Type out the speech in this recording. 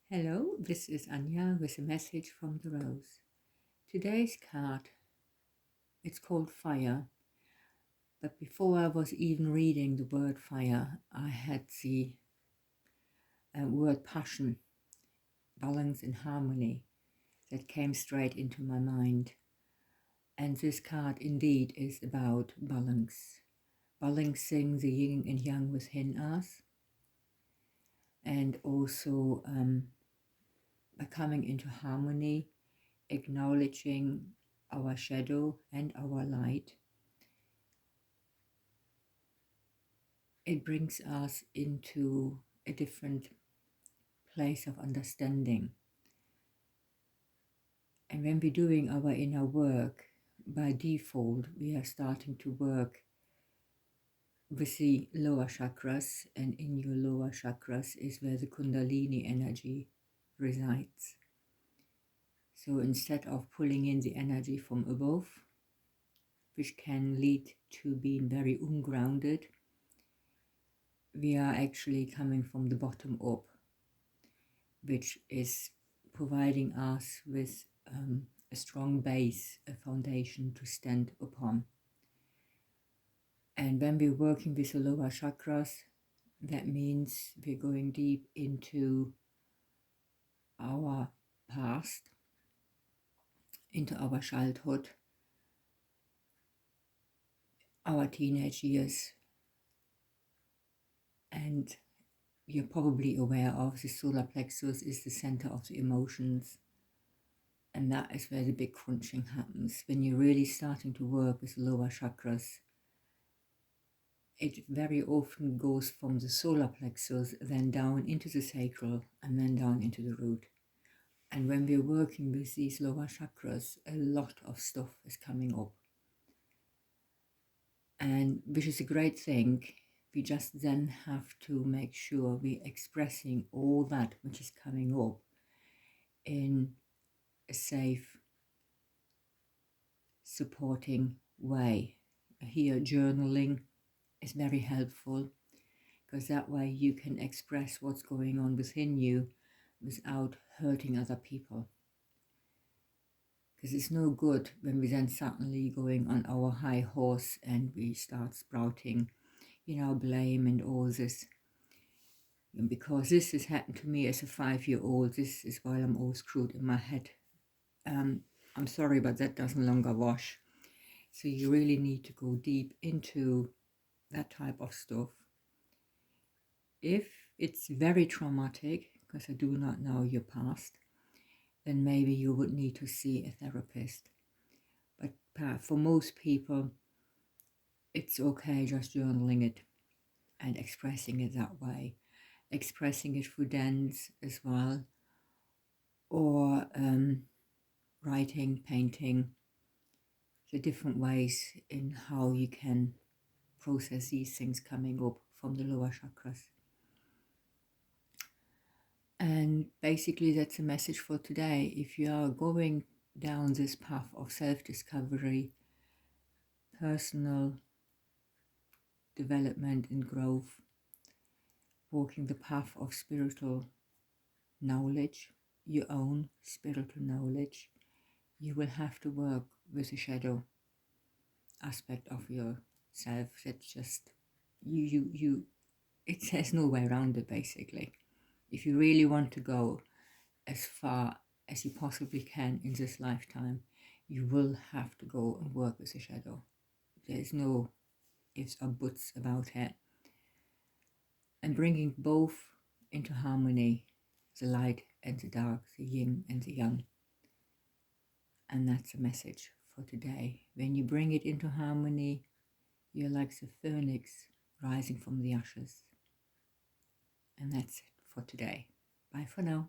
Hello, this is Anya with a message from the Rose. Today's card, it's called Fire, but before I was even reading the word fire, I had the word passion, balance and harmony that came straight into my mind. And this card indeed is about balance, balancing the yin and yang within us, and also by coming into harmony, acknowledging our shadow and our light. It brings us into a different place of understanding. And when we're doing our inner work, by default, we are starting to work with the lower chakras, and in your lower chakras is where the Kundalini energy resides. So instead of pulling in the energy from above, which can lead to being very ungrounded, we are actually coming from the bottom up, which is providing us with a strong base, a foundation to stand upon. And when we're working with the lower chakras, that means we're going deep into our past, into our childhood, our teenage years. And you're probably aware of the solar plexus is the center of the emotions. And that is where the big crunching happens. When you're really starting to work with lower chakras, it very often goes from the solar plexus, then down into the sacral, and then down into the root. And when we're working with these lower chakras, a lot of stuff is coming up. And which is a great thing. We just then have to make sure we're expressing all that which is coming up in a safe, supporting way. Here, journaling is very helpful, because that way you can express what's going on within you without hurting other people. Because it's no good when we then suddenly going on our high horse and we start sprouting, blame and all this. And because this has happened to me as a 5-year-old, this is why I'm all screwed in my head. I'm sorry, but that doesn't longer wash. So you really need to go deep into that type of stuff. If it's very traumatic, because I do not know your past, then maybe you would need to see a therapist. But for most people, it's okay just journaling it and expressing it that way. Expressing it through dance as well, or writing, painting, the different ways in how you can process these things coming up from the lower chakras. And basically that's a message for today. If you are going down this path of self-discovery, personal development and growth, walking the path of spiritual knowledge, your own spiritual knowledge, you will have to work with the shadow aspect of yourself. That's just it has no way around it. Basically, if you really want to go as far as you possibly can in this lifetime, you will have to go and work with the shadow. There's no ifs or buts about it. And bringing both into harmony, the light and the dark, the yin and the yang. And that's a message for today. When you bring it into harmony, you're like the phoenix rising from the ashes. And that's it for today. Bye for now.